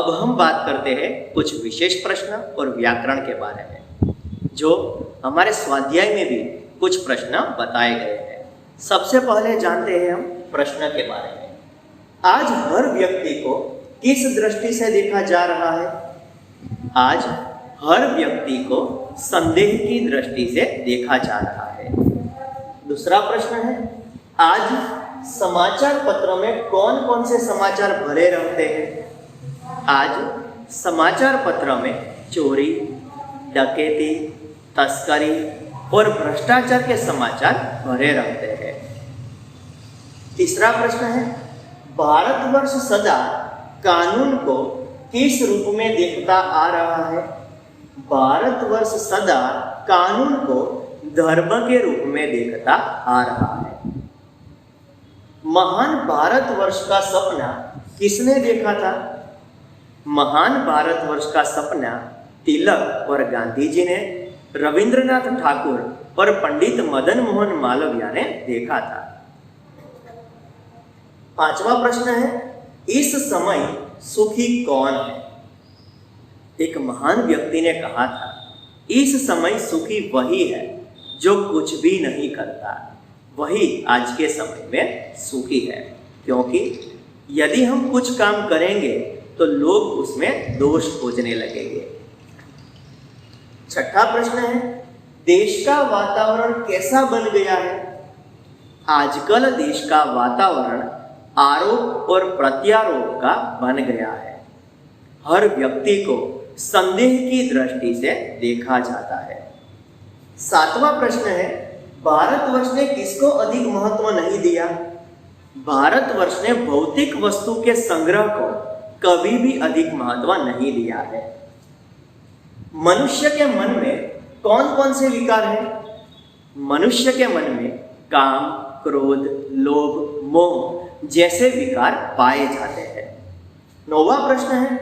अब हम बात करते हैं कुछ विशेष प्रश्न और व्याकरण के बारे में, जो हमारे स्वाध्याय में भी कुछ प्रश्न बताए गए हैं। सबसे पहले जानते हैं हम प्रश्न के बारे में। आज हर व्यक्ति को किस दृष्टि से देखा जा रहा है? आज हर व्यक्ति को संदेह की दृष्टि से देखा जा रहा है। दूसरा प्रश्न है, आज समाचार पत्रों में कौन कौन से समाचार भरे रहते हैं? आज समाचार पत्रों में चोरी, डकैती, तस्करी और भ्रष्टाचार के समाचार भरे रहते हैं। तीसरा प्रश्न है, भारतवर्ष सदा कानून को किस रूप में देखता आ रहा है? भारतवर्ष सदा कानून को धर्म के रूप में देखता आ रहा है। महान भारतवर्ष का सपना किसने देखा था? महान भारतवर्ष का सपना तिलक और गांधी जी ने, रविंद्रनाथ ठाकुर और पंडित मदन मोहन मालवीय ने देखा था। पांचवा प्रश्न है, इस समय सुखी कौन है? एक महान व्यक्ति ने कहा था, इस समय सुखी वही है जो कुछ भी नहीं करता, वही आज के समय में सुखी है। क्योंकि यदि हम कुछ काम करेंगे तो लोग उसमें दोष खोजने लगेंगे। छठा प्रश्न है, देश का वातावरण कैसा बन गया है? आजकल देश का वातावरण आरोप और प्रत्यारोप का बन गया है। हर व्यक्ति को संदेह की दृष्टि से देखा जाता है। सातवां प्रश्न है, भारतवर्ष ने किसको अधिक महत्व नहीं दिया? भारतवर्ष ने भौतिक वस्तु के संग्रह को कभी भी अधिक महत्व नहीं दिया है। मनुष्य के मन में कौन कौन से विकार हैं? मनुष्य के मन में काम, क्रोध, लोभ, मोह जैसे विकार पाए जाते हैं। नौवां प्रश्न है,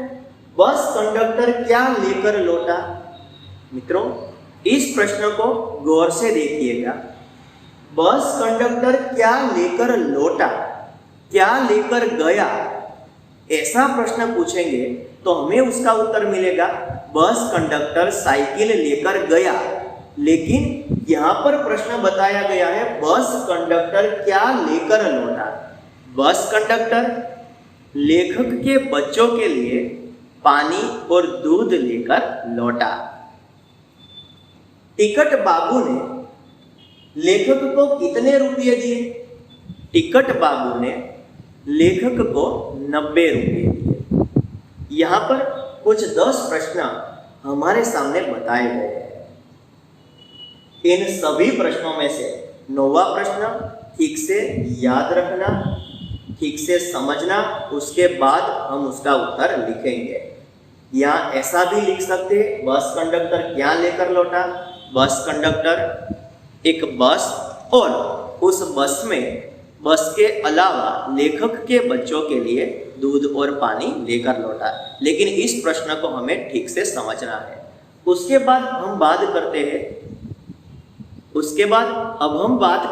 बस कंडक्टर क्या लेकर लौटा? मित्रों, इस प्रश्न को गौर से देखिएगा। बस कंडक्टर क्या लेकर लौटा, क्या लेकर गया, ऐसा प्रश्न पूछेंगे तो हमें उसका उत्तर मिलेगा बस कंडक्टर साइकिल लेकर गया। लेकिन यहाँ पर प्रश्न बताया गया है बस कंडक्टर क्या लेकर लौटा। बस कंडक्टर लेखक के बच्चों के लिए पानी और दूध लेकर लौटा। टिकट बाबू ने लेखक को कितने रुपये दिए? टिकट बाबू ने लेखक को 90 रुपये दिए। यहाँ पर कुछ 10 प्रश्न हमारे सामने बताए गए हैं। इन सभी प्रश्नों में से 9वां प्रश्न ठीक से याद रखना, ठीक से समझना, उसके बाद हम उसका उत्तर लिखेंगे। यहाँ ऐसा भी लिख सकते हैं, बस कंडक्टर क्या लेकर लौटा? बस कंडक्टर एक बस और उस बस में बस के अलावा लेखक के बच्चों के लिए दूध और पानी लेकर लौटा। लेकिन इस प्रश्न को हमें ठीक से समझना है। उसके बाद हम बात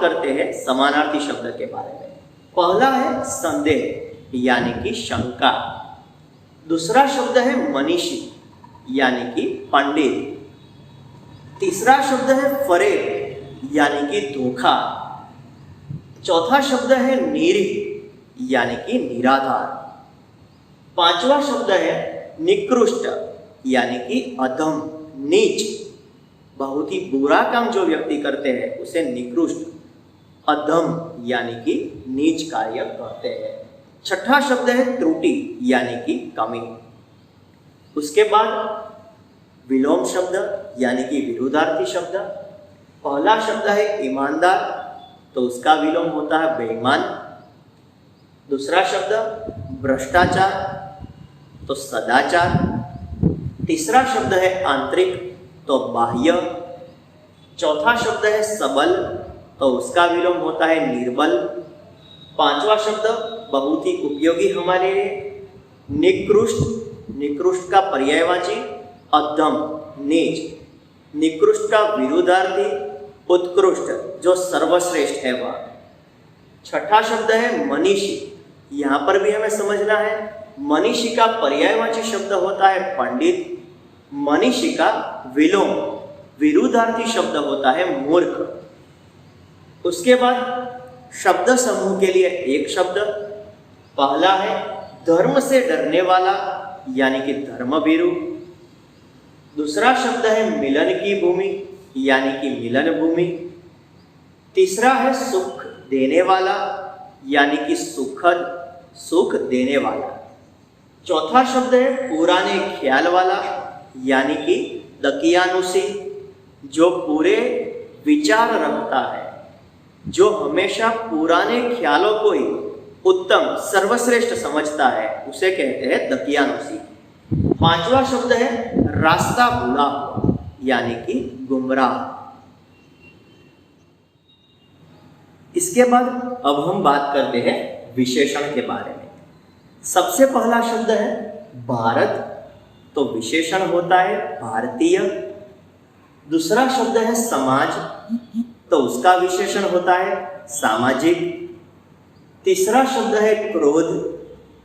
करते हैं समानार्थी शब्द के बारे में। पहला है संदेह यानी कि शंका। दूसरा शब्द है मनीषी यानी कि पंडित। तीसरा शब्द है फरेब यानी कि धोखा। चौथा शब्द है निरीह यानी कि निराधार। पांचवा शब्द है निकृष्ट यानी कि अधम, नीच। बहुत ही बुरा काम जो व्यक्ति करते हैं उसे निकृष्ट, अधम यानी कि नीच कार्य कहते हैं। छठा शब्द है त्रुटि यानी कि कमी। उसके बाद विलोम शब्द यानी कि विरुद्धार्थी शब्द। पहला शब्द है ईमानदार, तो उसका विलोम होता है बेईमान। दूसरा शब्द भ्रष्टाचार, तो सदाचार। तीसरा शब्द है आंतरिक, तो बाह्य। चौथा शब्द है सबल, तो उसका विलोम होता है निर्बल। पांचवा शब्द बहुत ही उपयोगी हमारे लिए निकृष्ट। निकृष्ट का पर्यायवाची अधम, नीच। निकृष्ट का विरुद्धार्थी उत्कृष्ट, जो सर्वश्रेष्ठ है वह। छठा शब्द है मनीषी। यहाँ पर भी हमें समझना है मनीषी का पर्यायवाची शब्द होता है पंडित। मनीषी का विलोम विरुद्धार्थी शब्द होता है मूर्ख। उसके बाद शब्द समूह के लिए एक शब्द, पहला है धर्म से डरने वाला यानी कि धर्मभीरु। दूसरा शब्द है मिलन की भूमि यानी कि मिलन भूमि। तीसरा है सुख देने वाला यानी कि सुखद सुख देने वाला। चौथा शब्द है पुराने ख्याल वाला यानी कि दकियानुसी, जो पूरे विचार रखता है, जो हमेशा पुराने ख्यालों को ही उत्तम सर्वश्रेष्ठ समझता है, उसे कहते हैं दकियानुसी। पांचवा शब्द है रास्ता भूला हुआ यानी कि गुमराह। इसके बाद अब हम बात करते हैं विशेषण के बारे में। सबसे पहला शब्द है भारत, तो विशेषण होता है भारतीय। दूसरा शब्द है समाज, तो उसका विशेषण होता है सामाजिक। तीसरा शब्द है क्रोध,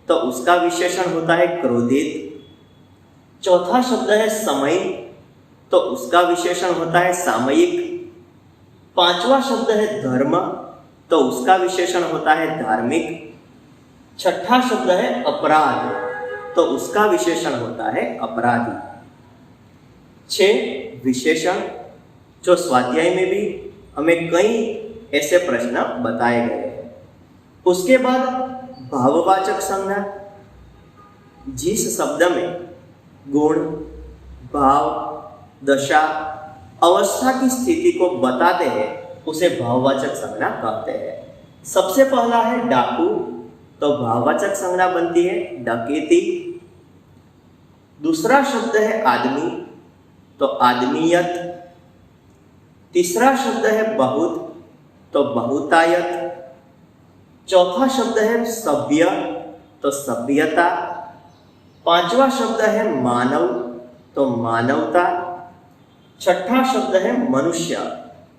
तो उसका विशेषण होता है क्रोधित। चौथा शब्द है समय, तो उसका विशेषण होता है सामयिक। पांचवा शब्द है धर्म, तो उसका विशेषण होता है धार्मिक। छठा शब्द है अपराध, तो उसका विशेषण होता है अपराधी। 6 विशेषण जो स्वाध्याय में भी हमें कई ऐसे प्रश्न बताए गए हैं। उसके बाद भाववाचक संज्ञा, जिस शब्द में गुण, भाव, दशा, अवस्था की स्थिति को बताते हैं उसे भाववाचक संज्ञा कहते हैं। सबसे पहला है डाकू, तो भाववाचक संज्ञा बनती है डकैती। दूसरा शब्द है आदमी, तो आदमियत। तीसरा शब्द है बहुत, तो बहुतायत। चौथा शब्द है सभ्य, तो सभ्यता। पांचवा शब्द है मानव, तो मानवता। छठा शब्द है मनुष्य,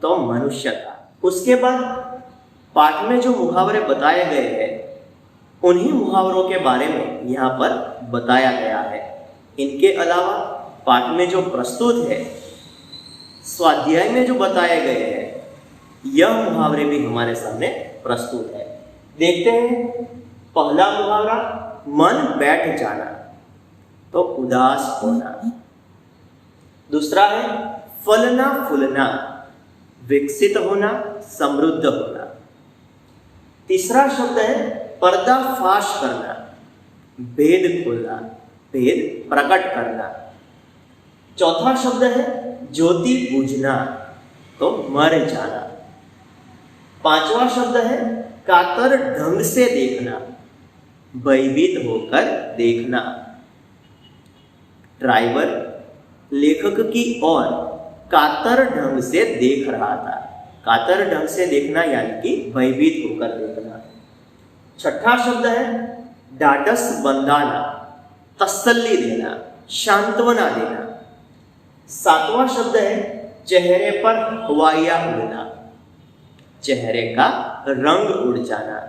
तो मनुष्यता। उसके बाद पाठ में जो मुहावरे बताए गए हैं उन्हीं मुहावरों के बारे में यहाँ पर बताया गया है। इनके अलावा पाठ में जो प्रस्तुत है, स्वाध्याय में जो बताए गए हैं, यह मुहावरे भी हमारे सामने प्रस्तुत है। देखते हैं पहला मुहावरा, मन बैठ जाना, तो उदास होना। दूसरा है फलना फूलना, विकसित होना, समृद्ध होना। तीसरा शब्द है पर्दाफाश करना, भेद खोलना, भेद प्रकट करना। चौथा शब्द है ज्योति बुझना, तो मर जाना। पांचवा शब्द है कातर ढंग से देखना, भयभीत होकर देखना। ड्राइवर लेखक की ओर कातर ढंग से देख रहा था। कातर ढंग से देखना यानी कि भयभीत होकर देखना। छठा शब्द है ढाढ़स बंधाना, तसल्ली देना, सांत्वना देना। सातवां शब्द है चेहरे पर हवाइयाँ उड़ना, चेहरे का रंग उड़ जाना।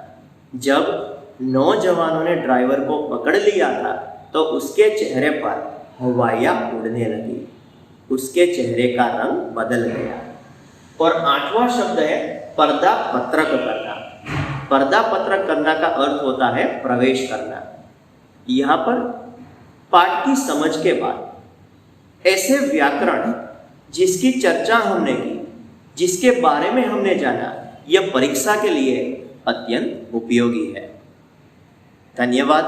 जब नौजवानों ने ड्राइवर को पकड़ लिया था तो उसके चेहरे पर हवाइयाँ उड़ने लगी, उसके चेहरे का रंग बदल गया। और आठवां शब्द है पर्दा पत्रक करना। पर्दा पत्रक करना का अर्थ होता है प्रवेश करना। यहाँ पर पाठ की समझ के बाद ऐसे व्याकरण जिसकी चर्चा हमने की, जिसके बारे में हमने जाना, यह परीक्षा के लिए अत्यंत उपयोगी है। धन्यवाद।